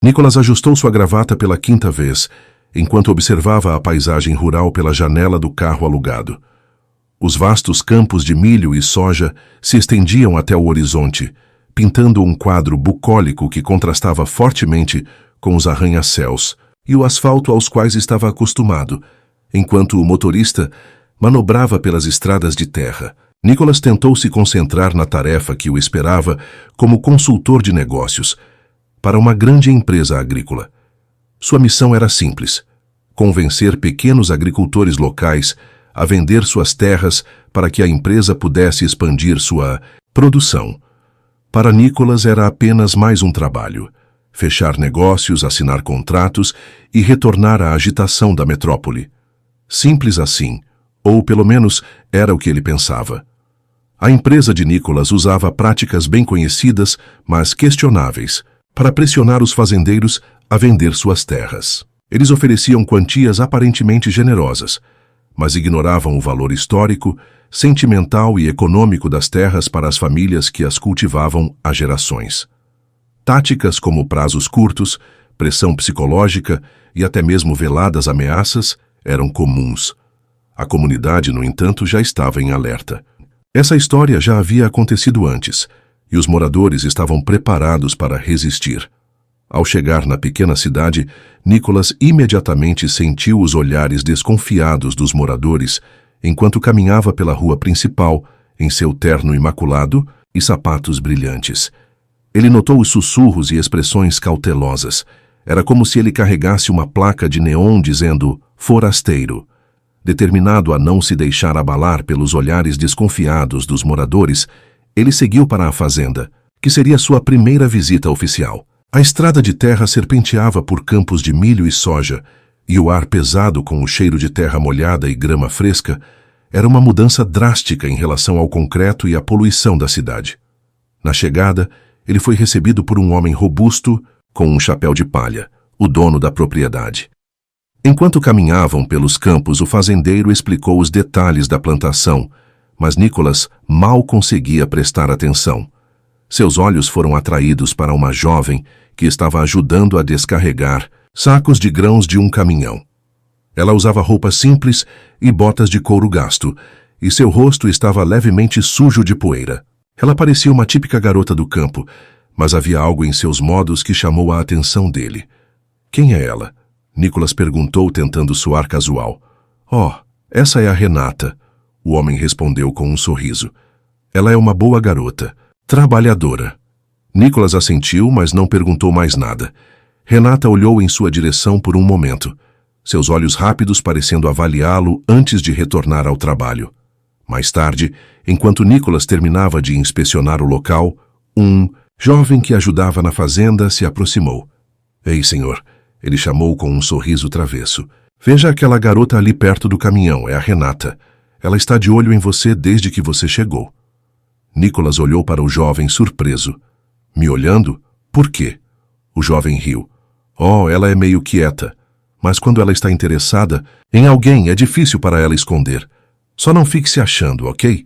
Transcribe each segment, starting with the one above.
Nicholas ajustou sua gravata pela quinta vez, enquanto observava a paisagem rural pela janela do carro alugado. Os vastos campos de milho e soja se estendiam até o horizonte, pintando um quadro bucólico que contrastava fortemente com os arranha-céus e o asfalto aos quais estava acostumado, enquanto o motorista manobrava pelas estradas de terra. Nicholas tentou se concentrar na tarefa que o esperava como consultor de negócios para uma grande empresa agrícola. Sua missão era simples: convencer pequenos agricultores locais a vender suas terras para que a empresa pudesse expandir sua produção. Para Nicholas era apenas mais um trabalho: fechar negócios, assinar contratos e retornar à agitação da metrópole. Simples assim, ou pelo menos era o que ele pensava. A empresa de Nicholas usava práticas bem conhecidas, mas questionáveis, para pressionar os fazendeiros a vender suas terras. Eles ofereciam quantias aparentemente generosas, mas ignoravam o valor histórico, sentimental e econômico das terras para as famílias que as cultivavam há gerações. Táticas como prazos curtos, pressão psicológica e até mesmo veladas ameaças eram comuns. A comunidade, no entanto, já estava em alerta. Essa história já havia acontecido antes, e os moradores estavam preparados para resistir. Ao chegar na pequena cidade, Nicholas imediatamente sentiu os olhares desconfiados dos moradores enquanto caminhava pela rua principal, em seu terno imaculado e sapatos brilhantes. Ele notou os sussurros e expressões cautelosas. Era como se ele carregasse uma placa de neon dizendo "Forasteiro". Determinado a não se deixar abalar pelos olhares desconfiados dos moradores, ele seguiu para a fazenda, que seria sua primeira visita oficial. A estrada de terra serpenteava por campos de milho e soja, e o ar pesado com o cheiro de terra molhada e grama fresca era uma mudança drástica em relação ao concreto e à poluição da cidade. Na chegada, ele foi recebido por um homem robusto com um chapéu de palha, o dono da propriedade. Enquanto caminhavam pelos campos, o fazendeiro explicou os detalhes da plantação, mas Nicholas mal conseguia prestar atenção. Seus olhos foram atraídos para uma jovem que estava ajudando a descarregar sacos de grãos de um caminhão. Ela usava roupas simples e botas de couro gasto, e seu rosto estava levemente sujo de poeira. Ela parecia uma típica garota do campo, mas havia algo em seus modos que chamou a atenção dele. "Quem é ela?" Nicholas perguntou, tentando soar casual. "Oh, essa é a Renata", o homem respondeu com um sorriso. "Ela é uma boa garota, trabalhadora." Nicholas assentiu, mas não perguntou mais nada. Renata olhou em sua direção por um momento, seus olhos rápidos parecendo avaliá-lo antes de retornar ao trabalho. Mais tarde, enquanto Nicholas terminava de inspecionar o local, um jovem que ajudava na fazenda se aproximou. "Ei, senhor", ele chamou com um sorriso travesso. "Veja aquela garota ali perto do caminhão, é a Renata. Ela está de olho em você desde que você chegou." Nicholas olhou para o jovem surpreso. "Me olhando? Por quê?" O jovem riu. "Oh, ela é meio quieta, mas quando ela está interessada em alguém é difícil para ela esconder. Só não fique se achando, ok?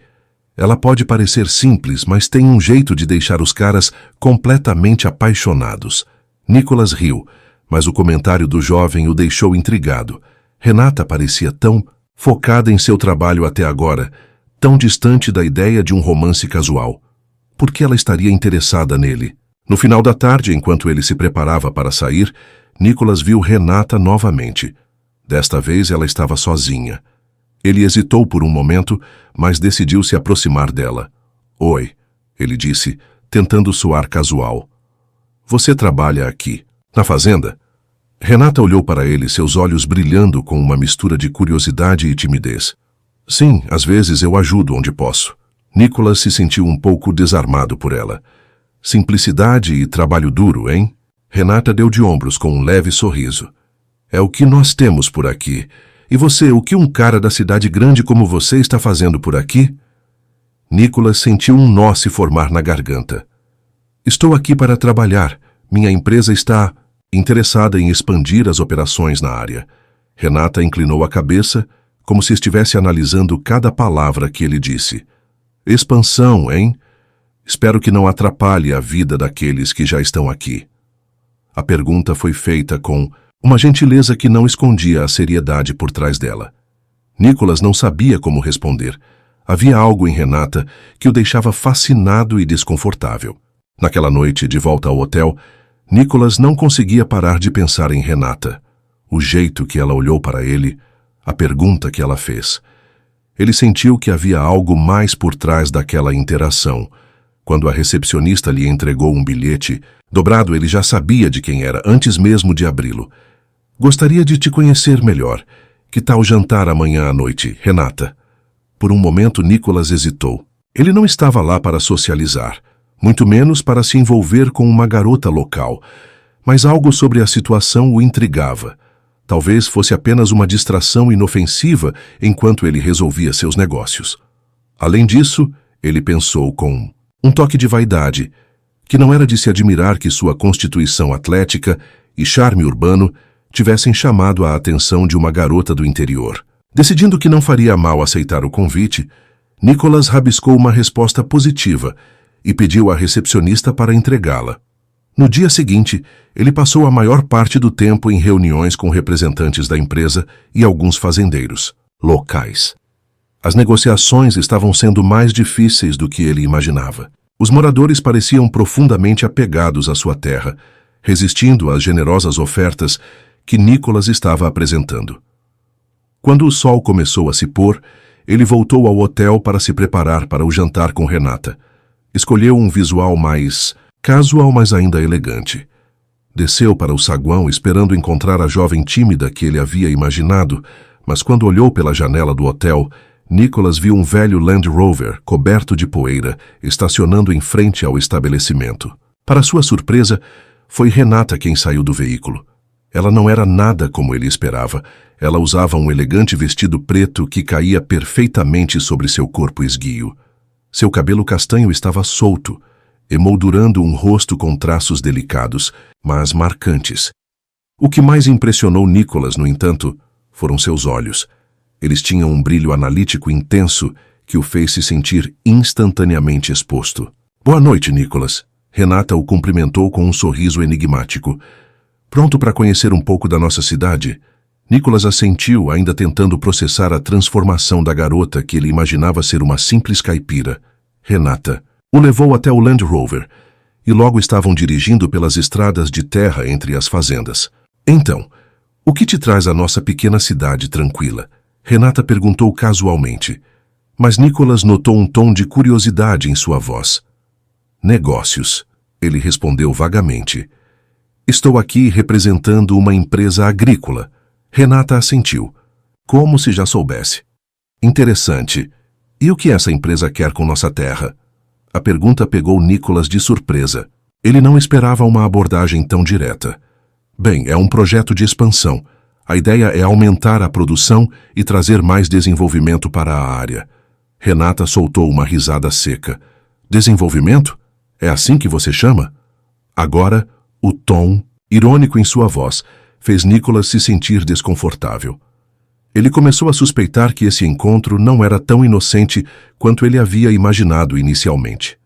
Ela pode parecer simples, mas tem um jeito de deixar os caras completamente apaixonados." Nicholas riu, mas o comentário do jovem o deixou intrigado. Renata parecia tão focada em seu trabalho até agora, tão distante da ideia de um romance casual. Por que ela estaria interessada nele? No final da tarde, enquanto ele se preparava para sair, Nicholas viu Renata novamente. Desta vez ela estava sozinha. Ele hesitou por um momento, mas decidiu se aproximar dela. "Oi", ele disse, tentando soar casual. "Você trabalha aqui, na fazenda?" Renata olhou para ele, seus olhos brilhando com uma mistura de curiosidade e timidez. "Sim, às vezes eu ajudo onde posso." Nicholas se sentiu um pouco desarmado por ela. "Simplicidade e trabalho duro, hein?" Renata deu de ombros com um leve sorriso. "É o que nós temos por aqui. E você, o que um cara da cidade grande como você está fazendo por aqui?" Nicholas sentiu um nó se formar na garganta. "Estou aqui para trabalhar. Minha empresa está interessada em expandir as operações na área." Renata inclinou a cabeça, como se estivesse analisando cada palavra que ele disse. "Expansão, hein? Espero que não atrapalhe a vida daqueles que já estão aqui." A pergunta foi feita com uma gentileza que não escondia a seriedade por trás dela. Nicholas não sabia como responder. Havia algo em Renata que o deixava fascinado e desconfortável. Naquela noite, de volta ao hotel, Nicholas não conseguia parar de pensar em Renata. O jeito que ela olhou para ele, a pergunta que ela fez. Ele sentiu que havia algo mais por trás daquela interação. Quando a recepcionista lhe entregou um bilhete, dobrado, ele já sabia de quem era, antes mesmo de abri-lo. Gostaria de te conhecer melhor. Que tal jantar amanhã à noite, Renata? Por um momento, Nicholas hesitou. Ele não estava lá para socializar, muito menos para se envolver com uma garota local, mas algo sobre a situação o intrigava. Talvez fosse apenas uma distração inofensiva enquanto ele resolvia seus negócios. Além disso, ele pensou com um toque de vaidade, que não era de se admirar que sua constituição atlética e charme urbano tivessem chamado a atenção de uma garota do interior. Decidindo que não faria mal aceitar o convite, Nicholas rabiscou uma resposta positiva e pediu à recepcionista para entregá-la. No dia seguinte, ele passou a maior parte do tempo em reuniões com representantes da empresa e alguns fazendeiros locais. As negociações estavam sendo mais difíceis do que ele imaginava. Os moradores pareciam profundamente apegados à sua terra, resistindo às generosas ofertas que Nicholas estava apresentando. Quando o sol começou a se pôr, ele voltou ao hotel para se preparar para o jantar com Renata. Escolheu um visual mais casual, mas ainda elegante. Desceu para o saguão esperando encontrar a jovem tímida que ele havia imaginado, mas quando olhou pela janela do hotel, Nicholas viu um velho Land Rover coberto de poeira estacionando em frente ao estabelecimento. Para sua surpresa, foi Renata quem saiu do veículo. Ela não era nada como ele esperava. Ela usava um elegante vestido preto que caía perfeitamente sobre seu corpo esguio. Seu cabelo castanho estava solto, emoldurando um rosto com traços delicados, mas marcantes. O que mais impressionou Nicholas, no entanto, foram seus olhos. Eles tinham um brilho analítico intenso que o fez se sentir instantaneamente exposto. Boa noite, Nicholas. Renata o cumprimentou com um sorriso enigmático. Pronto para conhecer um pouco da nossa cidade? Nicholas assentiu, ainda tentando processar a transformação da garota que ele imaginava ser uma simples caipira. Renata o levou até o Land Rover, e logo estavam dirigindo pelas estradas de terra entre as fazendas. Então, o que te traz à nossa pequena cidade tranquila? Renata perguntou casualmente, mas Nicholas notou um tom de curiosidade em sua voz. Negócios, ele respondeu vagamente. Estou aqui representando uma empresa agrícola. Renata assentiu, como se já soubesse. Interessante. E o que essa empresa quer com nossa terra? A pergunta pegou Nicholas de surpresa. Ele não esperava uma abordagem tão direta. Bem, é um projeto de expansão. A ideia é aumentar a produção e trazer mais desenvolvimento para a área. Renata soltou uma risada seca. Desenvolvimento? É assim que você chama? Agora, o tom, irônico em sua voz, fez Nicholas se sentir desconfortável. Ele começou a suspeitar que esse encontro não era tão inocente quanto ele havia imaginado inicialmente.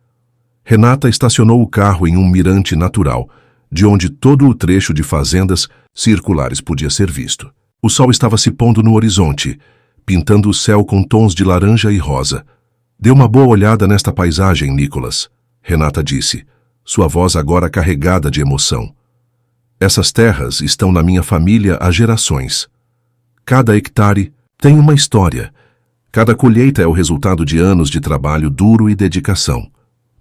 Renata estacionou o carro em um mirante natural, de onde todo o trecho de fazendas circulares podia ser visto. O sol estava se pondo no horizonte, pintando o céu com tons de laranja e rosa. Dê uma boa olhada nesta paisagem, Nicholas, Renata disse, sua voz agora carregada de emoção. Essas terras estão na minha família há gerações. Cada hectare tem uma história. Cada colheita é o resultado de anos de trabalho duro e dedicação.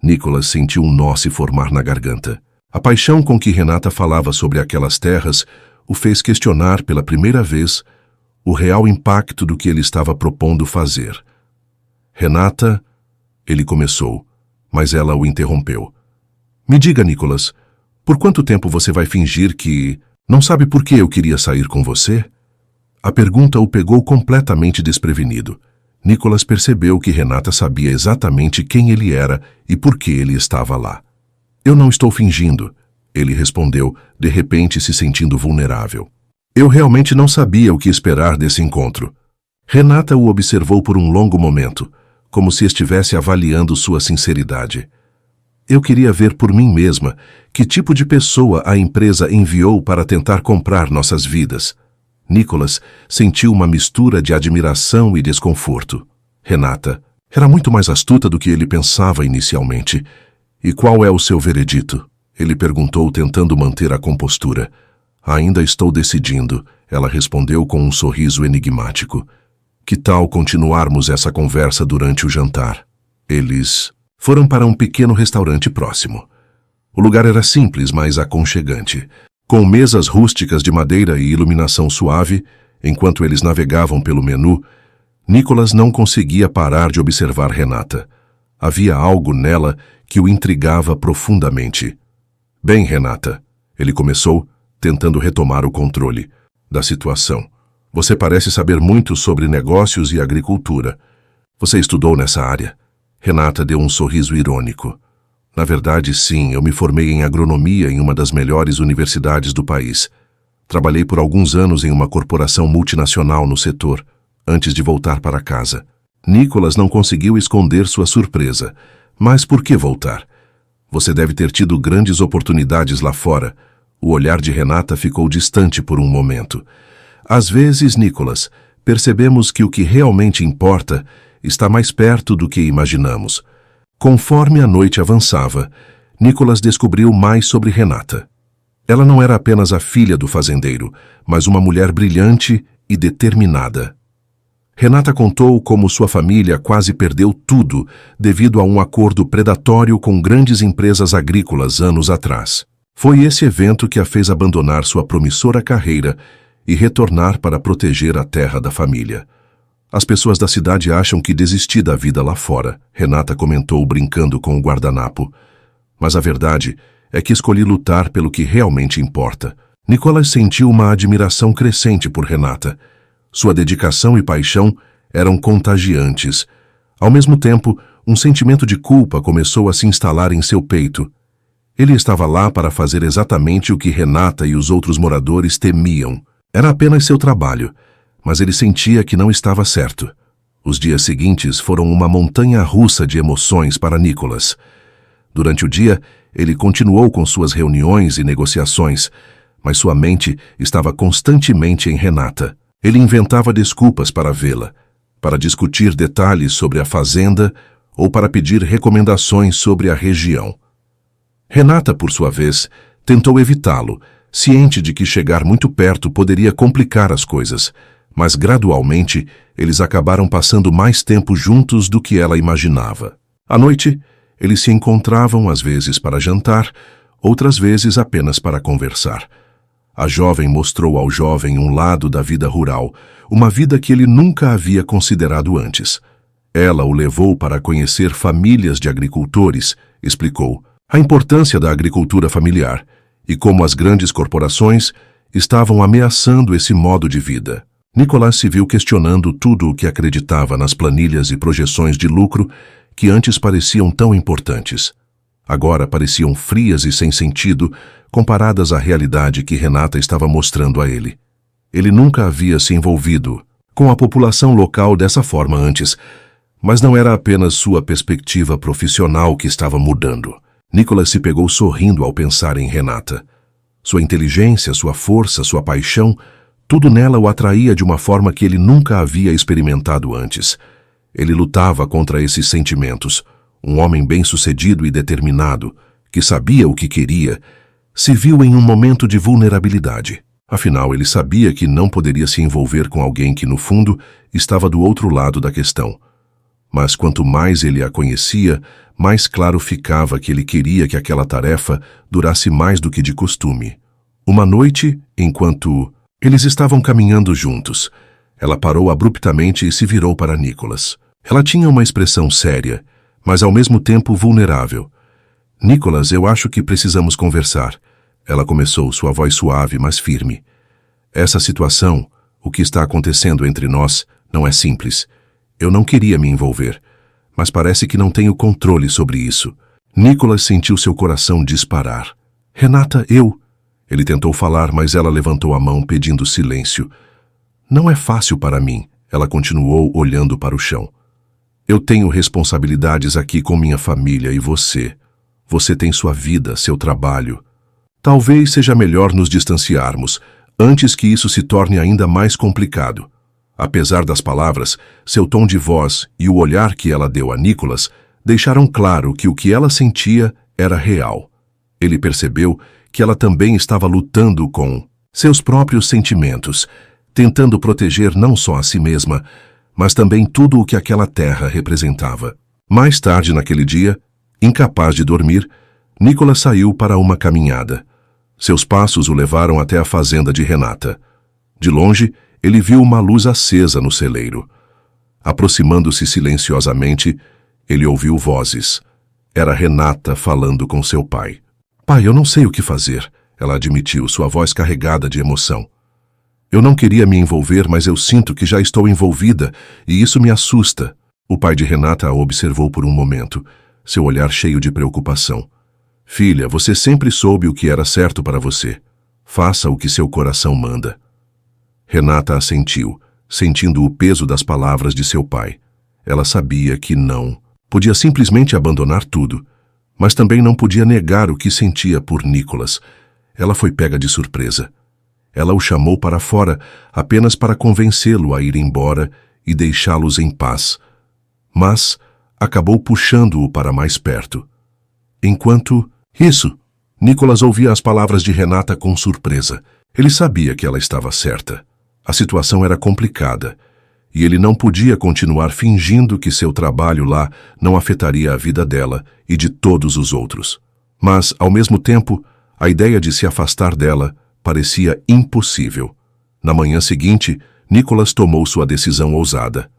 Nicholas sentiu um nó se formar na garganta. A paixão com que Renata falava sobre aquelas terras o fez questionar pela primeira vez o real impacto do que ele estava propondo fazer. Renata, ele começou, mas ela o interrompeu. Me diga, Nicholas, por quanto tempo você vai fingir que não sabe por que eu queria sair com você? A pergunta o pegou completamente desprevenido. Nicholas percebeu que Renata sabia exatamente quem ele era e por que ele estava lá. Eu não estou fingindo, ele respondeu, de repente se sentindo vulnerável. Eu realmente não sabia o que esperar desse encontro. Renata o observou por um longo momento, como se estivesse avaliando sua sinceridade. Eu queria ver por mim mesma que tipo de pessoa a empresa enviou para tentar comprar nossas vidas. Nicholas sentiu uma mistura de admiração e desconforto. Renata era muito mais astuta do que ele pensava inicialmente. E qual é o seu veredito? Ele perguntou, tentando manter a compostura. Ainda estou decidindo, ela respondeu com um sorriso enigmático. Que tal continuarmos essa conversa durante o jantar? Eles foram para um pequeno restaurante próximo. O lugar era simples, mas aconchegante, com mesas rústicas de madeira e iluminação suave. Enquanto eles navegavam pelo menu, Nicholas não conseguia parar de observar Renata. Havia algo nela que o intrigava profundamente. Bem, Renata, ele começou, tentando retomar o controle da situação. Você parece saber muito sobre negócios e agricultura. Você estudou nessa área? Renata deu um sorriso irônico. Na verdade, sim, eu me formei em agronomia em uma das melhores universidades do país. Trabalhei por alguns anos em uma corporação multinacional no setor, antes de voltar para casa. Nicholas não conseguiu esconder sua surpresa. Mas por que voltar? Você deve ter tido grandes oportunidades lá fora. O olhar de Renata ficou distante por um momento. Às vezes, Nicholas, percebemos que o que realmente importa está mais perto do que imaginamos. Conforme a noite avançava, Nicholas descobriu mais sobre Renata. Ela não era apenas a filha do fazendeiro, mas uma mulher brilhante e determinada. Renata contou como sua família quase perdeu tudo devido a um acordo predatório com grandes empresas agrícolas anos atrás. Foi esse evento que a fez abandonar sua promissora carreira e retornar para proteger a terra da família. As pessoas da cidade acham que desisti da vida lá fora, Renata comentou brincando com o guardanapo. Mas a verdade é que escolhi lutar pelo que realmente importa. Nicholas sentiu uma admiração crescente por Renata. Sua dedicação e paixão eram contagiantes. Ao mesmo tempo, um sentimento de culpa começou a se instalar em seu peito. Ele estava lá para fazer exatamente o que Renata e os outros moradores temiam. Era apenas seu trabalho, mas ele sentia que não estava certo. Os dias seguintes foram uma montanha-russa de emoções para Nicholas. Durante o dia, ele continuou com suas reuniões e negociações, mas sua mente estava constantemente em Renata. Ele inventava desculpas para vê-la, para discutir detalhes sobre a fazenda ou para pedir recomendações sobre a região. Renata, por sua vez, tentou evitá-lo, ciente de que chegar muito perto poderia complicar as coisas, mas gradualmente eles acabaram passando mais tempo juntos do que ela imaginava. À noite, eles se encontravam às vezes para jantar, outras vezes apenas para conversar. A jovem mostrou ao jovem um lado da vida rural, uma vida que ele nunca havia considerado antes. Ela o levou para conhecer famílias de agricultores, explicou a importância da agricultura familiar e como as grandes corporações estavam ameaçando esse modo de vida. Nicholas se viu questionando tudo o que acreditava nas planilhas e projeções de lucro que antes pareciam tão importantes. Agora pareciam frias e sem sentido, comparadas à realidade que Renata estava mostrando a ele. Ele nunca havia se envolvido com a população local dessa forma antes, mas não era apenas sua perspectiva profissional que estava mudando. Nicholas se pegou sorrindo ao pensar em Renata. Sua inteligência, sua força, sua paixão, tudo nela o atraía de uma forma que ele nunca havia experimentado antes. Ele lutava contra esses sentimentos. Um homem bem-sucedido e determinado, que sabia o que queria, se viu em um momento de vulnerabilidade. Afinal, ele sabia que não poderia se envolver com alguém que, no fundo, estava do outro lado da questão. Mas quanto mais ele a conhecia, mais claro ficava que ele queria que aquela tarefa durasse mais do que de costume. Uma noite, enquanto eles estavam caminhando juntos, ela parou abruptamente e se virou para Nicholas. Ela tinha uma expressão séria, mas ao mesmo tempo vulnerável. Nicholas, eu acho que precisamos conversar. Ela começou, sua voz suave, mas firme. Essa situação, o que está acontecendo entre nós, não é simples. Eu não queria me envolver, mas parece que não tenho controle sobre isso. Nicholas sentiu seu coração disparar. Renata, eu... Ele tentou falar, mas ela levantou a mão pedindo silêncio. Não é fácil para mim, ela continuou olhando para o chão. Eu tenho responsabilidades aqui com minha família e você. Você tem sua vida, seu trabalho. Talvez seja melhor nos distanciarmos, antes que isso se torne ainda mais complicado. Apesar das palavras, seu tom de voz e o olhar que ela deu a Nicholas deixaram claro que o que ela sentia era real. Ele percebeu que ela também estava lutando com seus próprios sentimentos, tentando proteger não só a si mesma, mas também tudo o que aquela terra representava. Mais tarde naquele dia, incapaz de dormir, Nicholas saiu para uma caminhada. Seus passos o levaram até a fazenda de Renata. De longe, ele viu uma luz acesa no celeiro. Aproximando-se silenciosamente, ele ouviu vozes. Era Renata falando com seu pai. "Pai, eu não sei o que fazer", ela admitiu, sua voz carregada de emoção. "Eu não queria me envolver, mas eu sinto que já estou envolvida e isso me assusta." O pai de Renata a observou por um momento, seu olhar cheio de preocupação. "Filha, você sempre soube o que era certo para você. Faça o que seu coração manda." Renata assentiu, sentindo o peso das palavras de seu pai. Ela sabia que não podia simplesmente abandonar tudo, mas também não podia negar o que sentia por Nicholas. Ela foi pega de surpresa. Ela o chamou para fora apenas para convencê-lo a ir embora e deixá-los em paz. Mas acabou puxando-o para mais perto. Enquanto isso, Nicholas ouvia as palavras de Renata com surpresa. Ele sabia que ela estava certa. A situação era complicada, e ele não podia continuar fingindo que seu trabalho lá não afetaria a vida dela e de todos os outros. Mas, ao mesmo tempo, a ideia de se afastar dela parecia impossível. Na manhã seguinte, Nicholas tomou sua decisão ousada.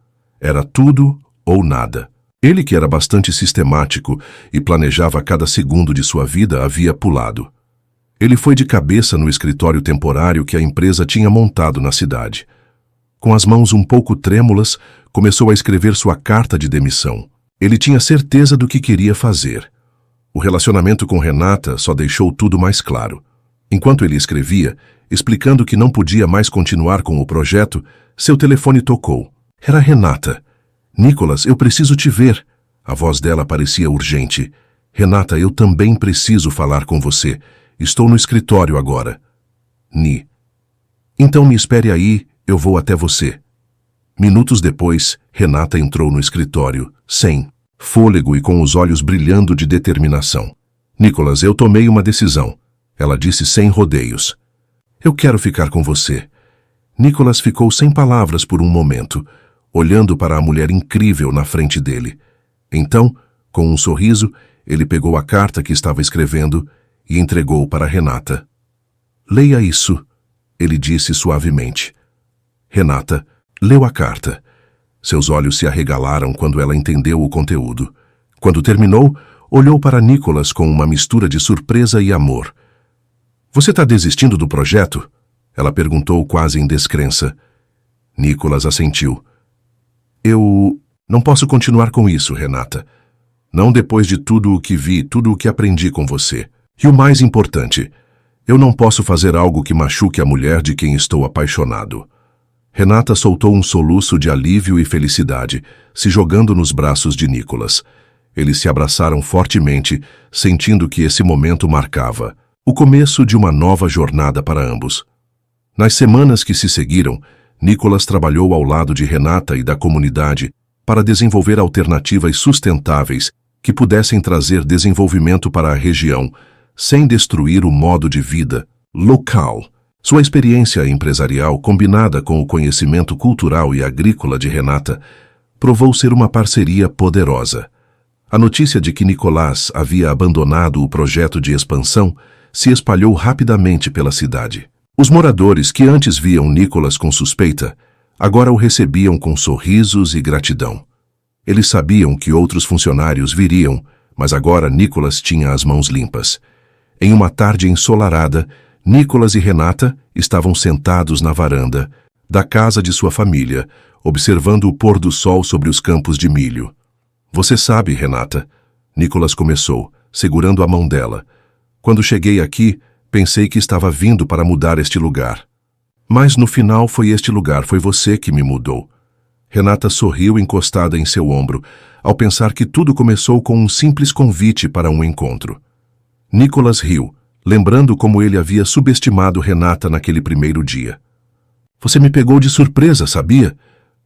Era tudo ou nada. Ele, que era bastante sistemático e planejava cada segundo de sua vida, havia pulado. Ele foi de cabeça no escritório temporário que a empresa tinha montado na cidade. Com as mãos um pouco trêmulas, começou a escrever sua carta de demissão. Ele tinha certeza do que queria fazer. O relacionamento com Renata só deixou tudo mais claro. Enquanto ele escrevia, explicando que não podia mais continuar com o projeto, seu telefone tocou. Era Renata. "Nicholas, eu preciso te ver." A voz dela parecia urgente. "Renata, eu também preciso falar com você. Estou no escritório agora." "Ni." "Então me espere aí, eu vou até você." Minutos depois, Renata entrou no escritório, sem fôlego e com os olhos brilhando de determinação. "Nicholas, eu tomei uma decisão." Ela disse sem rodeios. "Eu quero ficar com você." Nicholas ficou sem palavras por um momento, olhando para a mulher incrível na frente dele. Então, com um sorriso, ele pegou a carta que estava escrevendo e entregou para Renata. "Leia isso", ele disse suavemente. Renata leu a carta. Seus olhos se arregalaram quando ela entendeu o conteúdo. Quando terminou, olhou para Nicholas com uma mistura de surpresa e amor. "Você está desistindo do projeto?" Ela perguntou quase em descrença. Nicholas assentiu. "Eu não posso continuar com isso, Renata. Não depois de tudo o que vi, tudo o que aprendi com você. E o mais importante, eu não posso fazer algo que machuque a mulher de quem estou apaixonado." Renata soltou um soluço de alívio e felicidade, se jogando nos braços de Nicholas. Eles se abraçaram fortemente, sentindo que esse momento marcava o começo de uma nova jornada para ambos. Nas semanas que se seguiram, Nicholas trabalhou ao lado de Renata e da comunidade para desenvolver alternativas sustentáveis que pudessem trazer desenvolvimento para a região, sem destruir o modo de vida local. Sua experiência empresarial, combinada com o conhecimento cultural e agrícola de Renata, provou ser uma parceria poderosa. A notícia de que Nicholas havia abandonado o projeto de expansão se espalhou rapidamente pela cidade. Os moradores que antes viam Nicholas com suspeita, agora o recebiam com sorrisos e gratidão. Eles sabiam que outros funcionários viriam, mas agora Nicholas tinha as mãos limpas. Em uma tarde ensolarada, Nicholas e Renata estavam sentados na varanda da casa de sua família, observando o pôr do sol sobre os campos de milho. "Você sabe, Renata", Nicholas começou, segurando a mão dela. "Quando cheguei aqui, pensei que estava vindo para mudar este lugar. Mas no final foi este lugar, foi você que me mudou." Renata sorriu encostada em seu ombro, ao pensar que tudo começou com um simples convite para um encontro. Nicholas riu, lembrando como ele havia subestimado Renata naquele primeiro dia. Você me pegou de surpresa, sabia?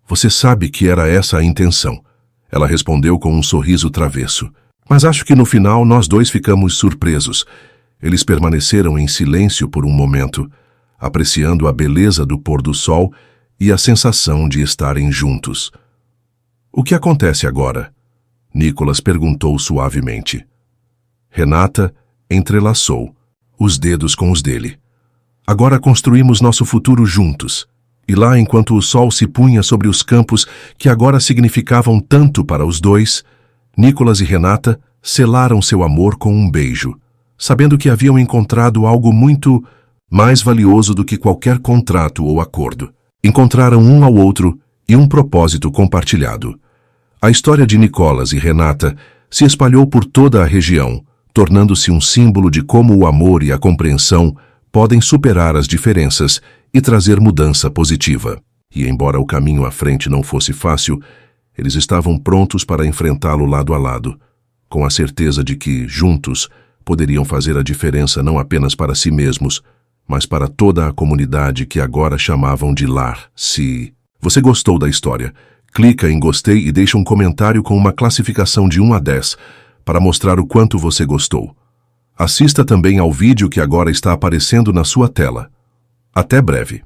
Você sabe que era essa a intenção. Ela respondeu com um sorriso travesso. Mas acho que no final nós dois ficamos surpresos. Eles permaneceram em silêncio por um momento, apreciando a beleza do pôr do sol e a sensação de estarem juntos. O que acontece agora? Nicholas perguntou suavemente. Renata entrelaçou os dedos com os dele. Agora construímos nosso futuro juntos. E lá, enquanto o sol se punha sobre os campos que agora significavam tanto para os dois, Nicholas e Renata selaram seu amor com um beijo, sabendo que haviam encontrado algo muito mais valioso do que qualquer contrato ou acordo. Encontraram um ao outro e um propósito compartilhado. A história de Nicholas e Renata se espalhou por toda a região, tornando-se um símbolo de como o amor e a compreensão podem superar as diferenças e trazer mudança positiva. E embora o caminho à frente não fosse fácil, eles estavam prontos para enfrentá-lo lado a lado, com a certeza de que, juntos, poderiam fazer a diferença não apenas para si mesmos, mas para toda a comunidade que agora chamavam de lar. Se você gostou da história, clica em gostei e deixa um comentário com uma classificação de 1 a 10 para mostrar o quanto você gostou. Assista também ao vídeo que agora está aparecendo na sua tela. Até breve.